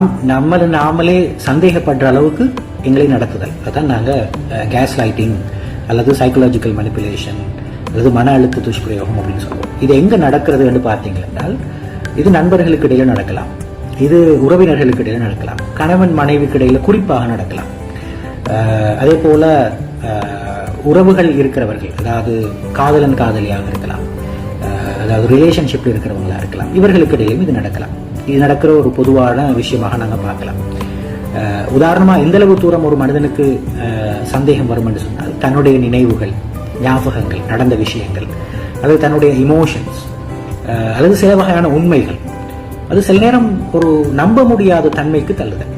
நம்மளை நாமளே சந்தேகப்படுற அளவுக்கு எங்களை நடத்துதல், அதான் நாங்கள் கேஸ் லைட்டிங் அல்லது சைக்கலாஜிக்கல் மனிப்புலேஷன் அல்லது மன அழுத்த துஷ்பிரயோகம் அப்படின்னு சொல்லுவோம். இது எங்கே நடக்கிறதுன்னு பார்த்தீங்கன்னா, இது நண்பர்களுக்கு இடையில நடக்கலாம், இது உறவினர்களுக்கு இடையில நடக்கலாம், கணவன் மனைவிக்கு இடையில குறிப்பாக நடக்கலாம். அதே போல உறவுகள் இருக்கிறவர்கள், அதாவது காதலன் காதலியாக இருக்கலாம், அதாவது ரிலேஷன்ஷிப்ல இருக்கிறவங்களா இருக்கலாம், இவர்களுக்கு இடையிலும் இது நடக்கலாம். இது நடக்கிற ஒரு பொதுவான விஷயமாக நாங்கள் பார்க்கலாம். உதாரணமாக எந்த அளவு தூரம் ஒரு மனிதனுக்கு சந்தேகம் வரும் என்று சொன்னால், தன்னுடைய நினைவுகள், ஞாபகங்கள், நடந்த விஷயங்கள், அல்லது தன்னுடைய இமோஷன்ஸ், அல்லது சில வகையான உண்மைகள், அது சில நேரம் ஒரு நம்ப முடியாத தன்மைக்கு தள்ளுதல்.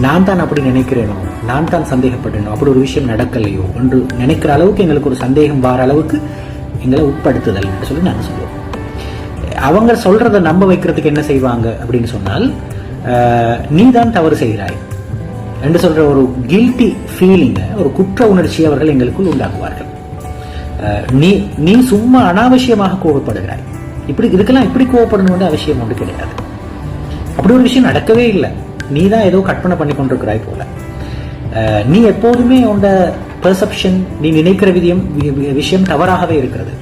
நான் தான் அப்படி நினைக்கிறேனோ, நான் தான் சந்தேகப்பட்டேனோ, அப்படி ஒரு விஷயம் நடக்கலையோ என்று நினைக்கிற அளவுக்கு எங்களுக்கு ஒரு சந்தேகம் வர அளவுக்கு எங்களை உட்படுத்துதல் என்று சொல்லி நாங்கள் சொல்லுவோம். அவங்க சொல்றதை நம்ப வைக்கிறதுக்கு என்ன செய்வாங்க அப்படின்னு சொன்னால், நீ தான் தவறு செய்கிறாய் என்று சொல்ற ஒரு கில்ட்டி ஃபீலிங்கை, ஒரு குற்ற உணர்ச்சியை அவர்கள் எங்களுக்குள் உண்டாக்குவார்கள். நீ சும்மா அனாவசியமாக கோபப்படுகிறாய், இதுக்கெல்லாம் இப்படி கோபப்படணும் அவசியம் ஒன்று கிடையாது, அப்படி ஒரு விஷயம் நடக்கவே இல்லை, நீ தான் ஏதோ கற்பனை பண்ணி கொண்டிருக்கிறாய் போல, நீ எப்போதுமே உன்னோட பெர்செப்ஷன், நீ நினைக்கிற விஷயம் தவறாகவே இருக்கிறது,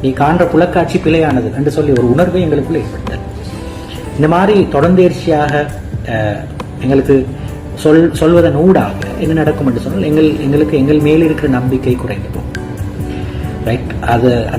நீ காண்ற புலக்காட்சி பிழையானது என்று சொல்லி ஒரு உணர்வை எங்களுக்குள்ள ஏற்படுத்தல். இந்த மாதிரி தொடர்ந்தேர்ச்சியாக எங்களுக்கு சொல்வதன் ஊடாக என்ன நடக்கும் என்று சொன்னால், எங்களுக்கு எங்கள் மேல் இருக்கிற நம்பிக்கை குறைந்து போகும். ரைட்? அது